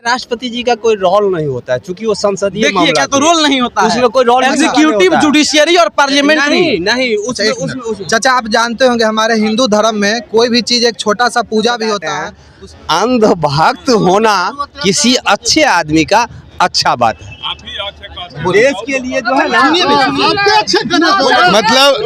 राष्ट्रपति जी का कोई रोल नहीं होता है, क्योंकि वो संसदीय मामला क्या तो रोल नहीं होता है उसमें कोई रोल एग्जीक्यूटिव, जुडिशियरी और पार्लियामेंट्री नहीं चाचा आप जानते होंगे हमारे हिंदू धर्म में कोई भी चीज एक छोटा सा पूजा भी होता है। अंधभक्त होना किसी अच्छे आदमी का अच्छा बात है। देश के लिए जो है ना,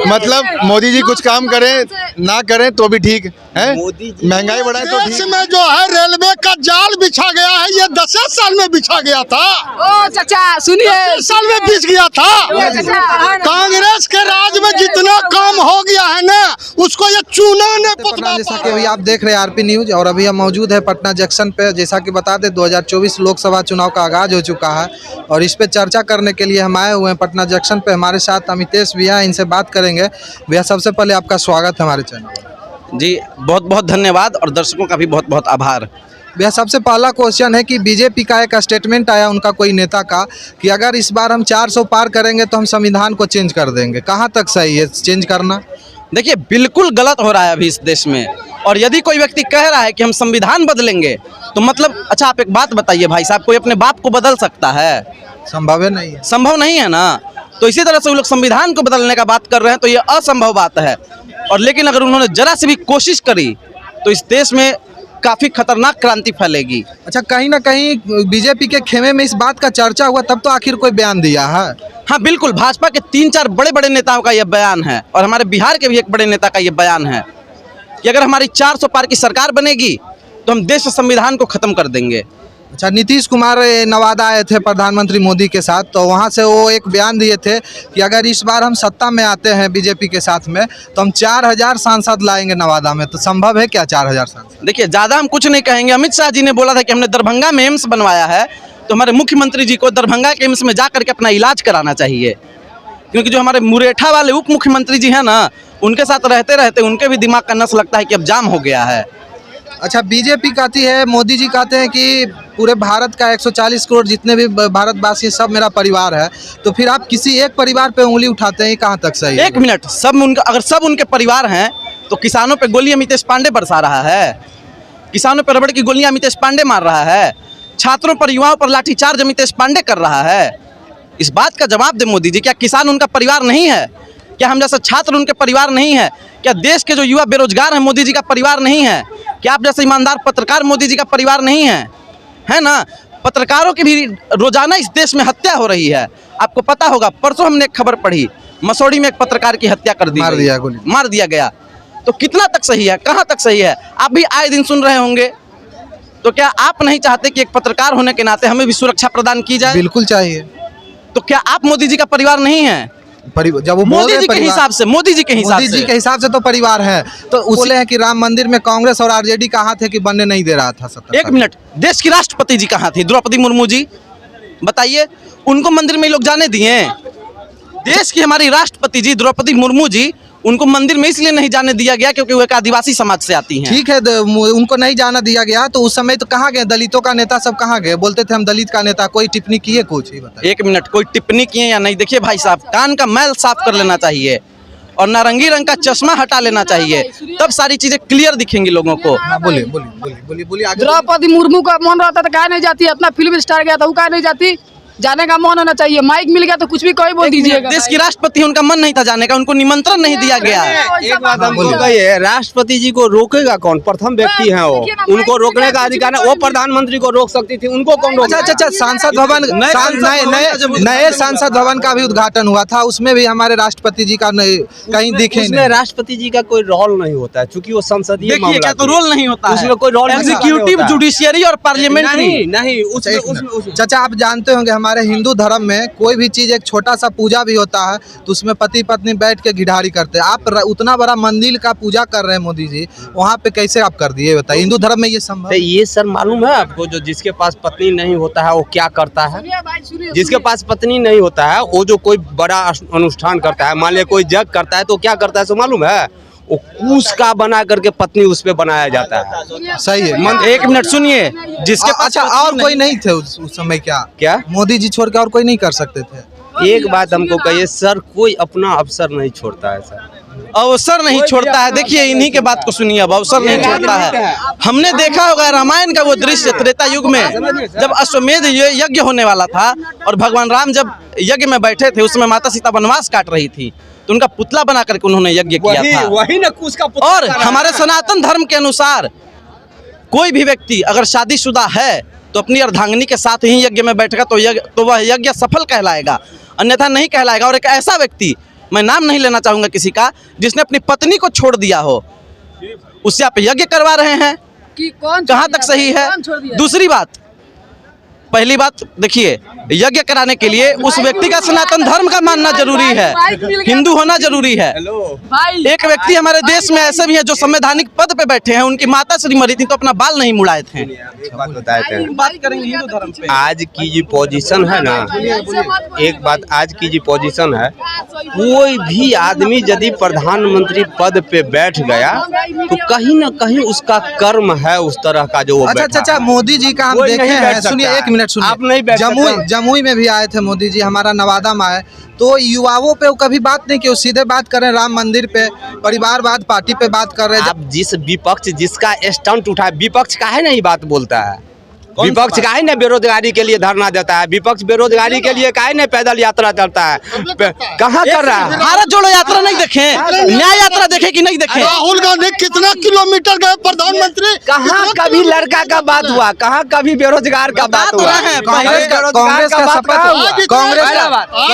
मतलब मोदी जी कुछ काम करें ना करें तो भी ठीक है, महंगाई बढ़ाए तो देश में जो है रेलवे का जाल बिछा गया है, ये 10 साल में बिछा गया था। ओ चाचा सुनिए, 10 साल में बिछ गया था। कांग्रेस के राज में जितना काम हो गया है ना, उसको ये चूना ने पटना जैसा कि अभी आप देख रहे हैं आरपी न्यूज, और अभी हम मौजूद है पटना जंक्शन पे। जैसा कि बता दें 2024 लोकसभा चुनाव का आगाज हो चुका है और इस पे चर्चा करने के लिए हम आए हुए हैं पटना जंक्शन पे। हमारे साथ अमितेश भैया, इनसे बात करेंगे। भैया सबसे पहले आपका स्वागत है हमारे चैनल। जी बहुत बहुत धन्यवाद और दर्शकों का भी बहुत बहुत आभार। भैया सबसे पहला क्वेश्चन है कि बीजेपी का एक स्टेटमेंट आया उनका कोई नेता का कि अगर इस बार हम 400 पार करेंगे तो हम संविधान को चेंज कर देंगे। कहाँ तक सही है चेंज करना? देखिए बिल्कुल गलत हो रहा है अभी इस देश में, और यदि कोई व्यक्ति कह रहा है कि हम संविधान बदलेंगे तो मतलब अच्छा आप एक बात बताइए भाई साहब, कोई अपने बाप को बदल सकता है? संभव नहीं है। संभव नहीं है ना। तो इसी तरह से वो लोग संविधान को बदलने का बात कर रहे हैं तो ये असंभव बात है। और लेकिन अगर उन्होंने जरा से भी कोशिश करी तो इस देश में काफी खतरनाक क्रांति फैलेगी। अच्छा कहीं ना कहीं बीजेपी के खेमे में इस बात का चर्चा हुआ, तब तो आखिर कोई बयान दिया है। हाँ बिल्कुल, भाजपा के 3-4 बड़े बड़े नेताओं का यह बयान है और हमारे बिहार के भी एक बड़े नेता का यह बयान है कि अगर हमारी 400 पार की सरकार बनेगी तो हम देश संविधान को खत्म कर देंगे। अच्छा नीतीश कुमार नवादा आए थे प्रधानमंत्री मोदी के साथ, तो वहाँ से वो एक बयान दिए थे कि अगर इस बार हम सत्ता में आते हैं बीजेपी के साथ में तो हम 4000 सांसद लाएंगे नवादा में। तो संभव है क्या 4000 सांसद? देखिए ज़्यादा हम कुछ नहीं कहेंगे। अमित शाह जी ने बोला था कि हमने दरभंगा में एम्स बनवाया है, तो हमारे मुख्यमंत्री जी को दरभंगा के एम्स में जा करके अपना इलाज कराना चाहिए, क्योंकि जो हमारे मुरेठा वाले उप मुख्यमंत्री जी हैं ना, उनके साथ रहते रहते उनके भी दिमाग का नस लगता है कि अब जाम हो गया है। अच्छा बीजेपी कहती है, मोदी जी कहते हैं कि पूरे भारत का 140 करोड़ जितने भी भारतवासी सब मेरा परिवार है, तो फिर आप किसी एक परिवार पे उंगली उठाते हैं, कहाँ तक सही है? एक मिनट, सब उनका अगर सब उनके परिवार हैं तो किसानों पे गोली अमितेश पांडे बरसा रहा है, किसानों पर रबड़ की गोलियां अमितेश पांडे मार रहा है, छात्रों पर युवाओं पर लाठीचार्ज अमितेश पांडे कर रहा है। इस बात का जवाब दे मोदी जी, क्या किसान उनका परिवार नहीं है? क्या हम जैसा छात्र उनके परिवार नहीं है? क्या देश के जो युवा बेरोजगार हैं मोदी जी का परिवार नहीं है? क्या आप जैसे ईमानदार पत्रकार मोदी जी का परिवार नहीं है ना? पत्रकारों की भी रोजाना इस देश में हत्या हो रही है। आपको पता होगा, परसों हमने एक खबर पढ़ी, मसौड़ी में एक पत्रकार की हत्या कर दी, मार दिया गया। तो कितना तक सही है, कहाँ तक सही है? आप भी आए दिन सुन रहे होंगे। तो क्या आप नहीं चाहते कि एक पत्रकार होने के नाते हमें भी सुरक्षा प्रदान की जाए? बिल्कुल चाहिए। तो क्या आप मोदी जी का परिवार नहीं है? जब वो मोदी जी के हिसाब से, मोदी जी के हिसाब से तो परिवार है। तो बोले हैं कि राम मंदिर में कांग्रेस और आरजेडी का हाथ है कि बनने नहीं दे रहा था सत्ता। एक मिनट, देश की राष्ट्रपति जी कहाँ थी? द्रौपदी मुर्मू जी, बताइए, उनको मंदिर में लोग जाने दिए? देश की हमारी राष्ट्रपति जी द्रौपदी मुर्मू जी, उनको मंदिर में इसलिए नहीं जाने दिया गया क्योंकि वो एक आदिवासी समाज से आती हैं। ठीक है, उनको नहीं जाना दिया गया, तो उस समय तो कहाँ गए दलितों का नेता? सब कहाँ गए? बोलते थे हम दलित का नेता। कोई टिप्पणी किए कुछ? एक मिनट, कोई टिप्पणी किए या नहीं? देखिए भाई साहब, कान का मैल साफ कर लेना चाहिए और नारंगी रंग का चश्मा हटा लेना चाहिए, तब सारी चीजें क्लियर दिखेंगी लोगों को। बोलिए। द्रौपदी मुर्मू का मन रहता तो कहा नहीं जाती? अपना फिल्म स्टार गया था, वो कहा नहीं जाती? जाने का मन होना चाहिए। माइक मिल गया तो कुछ भी कोई बोल दीजिएगा। देश की राष्ट्रपति, उनका मन नहीं था जाने का, उनको निमंत्रण नहीं दिया गया। एक बात हमको कहिए, राष्ट्रपति जी को रोकेगा कौन? प्रथम व्यक्ति है वो, उनको रोकने का अधिकार है। वो प्रधानमंत्री को रोक सकती थी, उनको कौन रोक? अच्छा, सांसद भवन, नए सांसद भवन का भी उद्घाटन हुआ था, उसमें भी हमारे राष्ट्रपति जी का कहीं दिखे नहीं। राष्ट्रपति जी का कोई रोल नहीं होता है, क्योंकि वो संसदीय मामला। क्या तो रोल नहीं होता है उसमें कोई रोल? एग्जीक्यूटिव, जुडिशियरी और पार्लियामेंट्री नहीं। चाचा आप जानते होंगे हमारे हिंदू धर्म में कोई भी चीज एक छोटा सा पूजा भी होता है तो उसमें पति पत्नी बैठ के घिढारी करते हैं। आप उतना बड़ा मंदिर का पूजा कर रहे हैं मोदी जी, वहाँ पे कैसे आप कर दिए बताइए? हिंदू धर्म में ये संभव? ये सर मालूम है आपको, जो जिसके पास पत्नी नहीं होता है वो क्या करता है? जिसके पास पत्नी नहीं होता है वो जो कोई बड़ा अनुष्ठान करता है, मान लिया कोई जग करता है, तो क्या करता है सो मालूम है? वो कूस का बना करके पत्नी उस पे बनाया जाता है। सही है। एक मिनट सुनिए, जिसके पास अच्छा और कोई नहीं थे उस समय? क्या मोदी जी छोड़ के और कोई नहीं कर सकते थे? एक बात हमको कहिए सर, कोई अपना अफसर नहीं छोड़ता है सर। अवसर नहीं छोड़ता है। देखिए इन्हीं के बात को सुनिए, अब अवसर नहीं छोड़ता है। हमने देखा होगा रामायण का वो दृश्य त्रेता युग में जब अश्वमेध यज्ञ होने वाला था और भगवान राम जब यज्ञ में बैठे थे, उसमें माता सीता वनवास काट रही थी, तो उनका पुतला बना करके उन्होंने यज्ञ किया था। वही ना उसका और हमारे सनातन धर्म के अनुसार कोई भी व्यक्ति अगर शादीशुदा है तो अपनी अर्धांगिनी के साथ ही यज्ञ में बैठेगा तो वह यज्ञ सफल कहलाएगा, अन्यथा नहीं कहलाएगा। और एक ऐसा व्यक्ति, मैं नाम नहीं लेना चाहूँगा किसी का, जिसने अपनी पत्नी को छोड़ दिया हो, उससे आप यज्ञ करवा रहे हैं, कि कौन कहाँ तक सही है? दूसरी बात, पहली बात देखिए, यज्ञ कराने के लिए उस व्यक्ति का सनातन धर्म का मानना जरूरी है, हिंदू होना जरूरी है। भाई एक व्यक्ति हमारे देश में ऐसे भी हैं जो संवैधानिक पद पे बैठे हैं, उनकी माता श्री मरी थी तो अपना बाल नहीं मुड़ाए थे। एक बात बताए थे, बात करेंगे हिंदू धर्म पे। आज की जो पोजीशन है ना, एक बात आज की जो पोजीशन है, कोई भी आदमी यदि प्रधानमंत्री पद पे बैठ गया तो कहीं ना कहीं उसका कर्म है उस तरह का जो वो अच्छा बैठा चाचा, है। मोदी जी का हम कोई देखे नहीं बैठ हैं, सुनिए सकता एक मिनट सुनिए, आप नहीं बैठ सकते। जमुई में भी आए थे मोदी जी, हमारा नवादा में आए, तो युवाओं पे वो कभी बात नहीं की, वो सीधे बात कर रहे हैं राम मंदिर पे, परिवारवाद पार्टी पे बात कर रहे हैं। आप जिस विपक्ष जिसका स्टंट उठाए, विपक्ष काहे नहीं बात बोलता है? विपक्ष काहे नहीं बेरोजगारी के लिए धरना देता है? विपक्ष बेरोजगारी के लिए काहे नहीं पैदल यात्रा करता है? कहाँ कर रहा है? भारत जोड़ो यात्रा नहीं देखे, न्याय यात्रा देखे कि नहीं देखे? राहुल गांधी कितना किलोमीटर गए प्रधानमंत्री? कहाँ कभी लड़का का बात हुआ? कहाँ कभी बेरोजगार का बात हुआ? कांग्रेस का शपथ, कांग्रेस का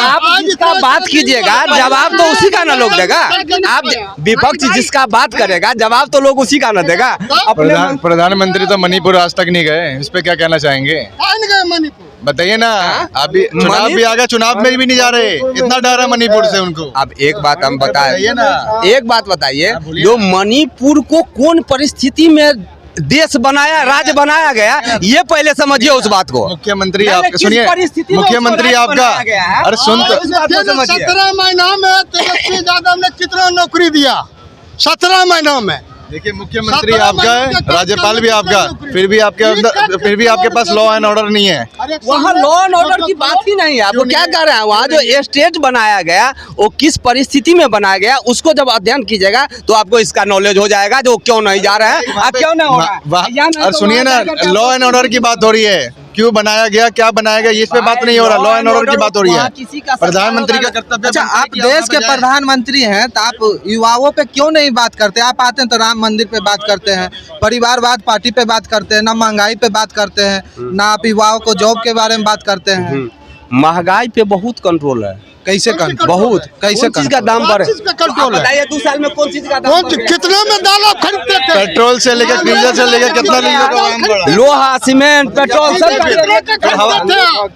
आप जिसका बात कीजिएगा जवाब तो उसी का ना लोग देगा। आप विपक्ष जिसका बात करेगा जवाब तो लोग उसी का ना देगा। अपने प्रधानमंत्री तो मणिपुर आज तक नहीं गए, इस पे क्या कहना चाहेंगे? गए मणिपुर, बताइए ना। अभी चुनाव भी आ गया, चुनाव में भी नहीं जा रहे, इतना डर है मणिपुर से उनको। अब एक बात हम बताइए ना। एक बात बताइए, जो मणिपुर को कौन परिस्थिति में देश बनाया, राज्य बनाया गया, ये पहले समझिए उस बात को। मुख्यमंत्री आपका सुनिए, मुख्यमंत्री आपका, अरे सुन तो 17 महीना में तेजस्वी यादव ने कितना नौकरी दिया? 17 महीनों में। देखिए, मुख्यमंत्री आपका है, राज्यपाल भी आपका, फिर भी आपके पास लॉ एंड ऑर्डर नहीं है। वहाँ लॉ एंड ऑर्डर की बात ही नहीं है। आप क्या कर रहे हैं? वहाँ जो स्टेट बनाया गया वो किस परिस्थिति में बनाया गया, उसको जब अध्ययन कीजिएगा तो आपको इसका नॉलेज हो जाएगा जो क्यों नहीं जा रहा है। आप क्यों नहीं हो रहा? और सुनिए ना, लॉ एंड ऑर्डर की बात हो रही है, क्यों बनाया गया, क्या बनाया गया, इस पे बात नहीं हो रहा, लॉ एंड ऑर्डर की बात हो रही है। प्रधानमंत्री का कर्तव्य। अच्छा, आप देश के प्रधानमंत्री हैं तो आप युवाओं पे क्यों नहीं बात करते? आप आते हैं तो राम मंदिर पे बात करते हैं, परिवारवाद पार्टी पे बात करते हैं, ना महंगाई पे बात करते हैं, ना आप युवाओं को जॉब के बारे में बात करते हैं। महंगाई पे बहुत कंट्रोल है। कैसे कंट्रोल? बहुत कैसे चीज का दाम बढ़े? कंट्रोल है? बताइए 2 साल में कौन चीज का दाम बढ़े? कितने में दाल आप खरीदते थे? पेट्रोल से लेकर डीजल से लेकर कितना लीटर का दाम बढ़ा? लोहा, सीमेंट, पेट्रोल सब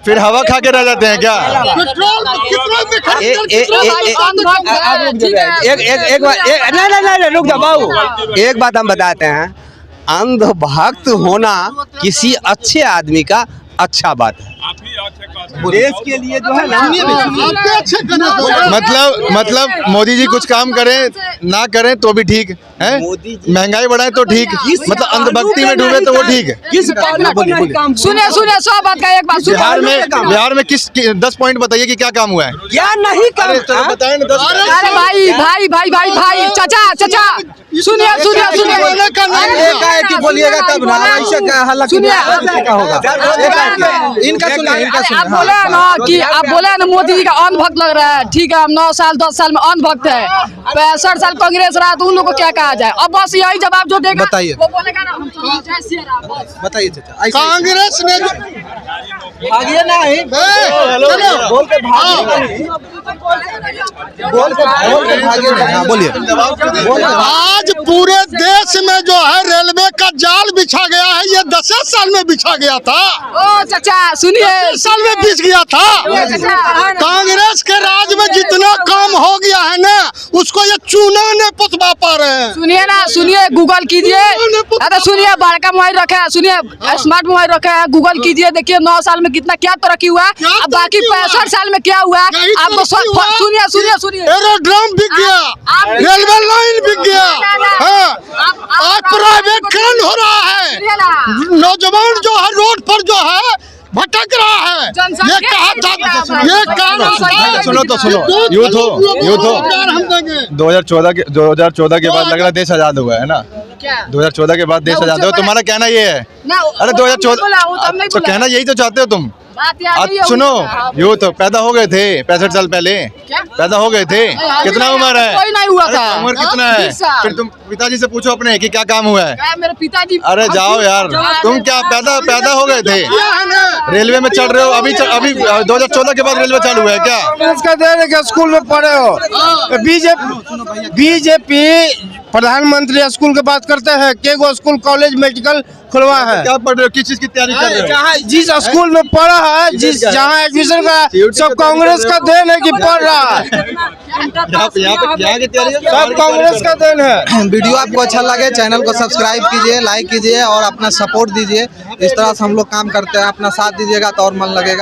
फिर हवा खा के रह जाते हैं क्या? पेट्रोल कितना में नहीं रुक जाओ बाबू, एक बात हम बताते हैं, अंधभक्त होना किसी अच्छे आदमी का अच्छा बात है। देश के लिए जो है ना, मतलब मोदी जी कुछ काम करें ना करें तो भी ठीक है, महंगाई बढ़ाए तो ठीक, मतलब अंधभक्ति में डूबे तो वो ठीक है। सुनिए सब बात का एक बात सुनिए। बिहार में किस 10 पॉइंट बताइए कि क्या काम हुआ है? क्या नहीं काम? बताए ना 10। अरे भाई चाचा सुनिए बोलिएगा तब ना, ऐसे क्या हल्ला क्या होगा? इनका सुनिए। आप बोले ना कि आप बोले ना मोदी जी का अंधभक्त लग रहा है, ठीक है, हम 9 साल 10 साल में अंधभक्त है, 65 साल कांग्रेस रहा तो उन लोगों को क्या कहा जाए? अब बस यही जवाब जो देगा बताइए। वो बोलेगा ना, हम तो जय श्री राम बस। बताइए चाचा। कांग्रेस ने भागिए नहीं, बोल के भागिए नहीं। हाँ, बोलिए। आज पूरे देश में जो है रेलवे का जाल बिछा गया है, ये 10 साल में बिछा गया था। ओ चाचा सुनिए, 10 साल में बिछ गया था। कांग्रेस के राज में जितना काम हो गया है ना, उसको ये चूना ने पुतवा पा रहे हैं। सुनिए गूगल कीजिए, अरे सुनिए, बड़का मोबाइल रखा है, सुनिए स्मार्ट मोबाइल रखा है, गूगल कीजिए, देखिए 9 साल में कितना क्या तरक्की हुआ, अब बाकी 65 साल में क्या हुआ आपको सुनिए। एरोड्रम बिक गया, रेलवे लाइन बिक गया, आज प्राइवेट ट्रेन हो रहा है, नौजवान जो है रोड पर जो है भटक रहा है। ये जनसंख्या कहा की था, क्या ये है? काम जनसंख्या सुनो तो सुनो, यूथ हो 2014 के बाद लग रहा है देश आजाद हुआ है ना। क्या? 2014 के बाद देश ना, आजाद उससे हुआ, पहले- तुम्हारा कहना ये है। ना, अरे वो तो हमने बोला, वो तो 2014 हमने तो बोला। कहना यही तो चाहते हो तुम। बात याद आज नहीं है, सुनो, हाँ, यूथ पैदा हो गए थे 65 साल पहले, क्या? पैदा हो गए थे। कितना उम्र है? कोई नहीं हुआ अरे था। उम्र कितना है? 20 साल। फिर तुम पिताजी से पूछो अपने कि क्या काम हुआ है। क्या मेरे पिताजी अरे जाओ यार, तुम क्या पैदा हो गए थे? रेलवे में चढ़ रहे हो अभी 2014 के बाद रेलवे चालू हुआ है क्या? इसका देने के स्कूल में पढ़े हो। बीजेपी प्रधानमंत्री स्कूल की बात करते हैं के गो स्कूल कॉलेज मेडिकल खुलवा है। क्या पढ़ रहे हो? किस चीज की तैयारी कर रहे हो? जहाँ जिस स्कूल में पढ़ा है, जिस जहाँ एडमिशन का सब कांग्रेस का देन है कि पढ़ रहा है, यहाँ की तैयारी है? सब कांग्रेस का देन है। वीडियो आपको अच्छा लगे चैनल को सब्सक्राइब कीजिए, लाइक कीजिए और अपना सपोर्ट दीजिए। इस तरह से हम लोग काम करते हैं, अपना साथ दीजिएगा तो और मन लगेगा।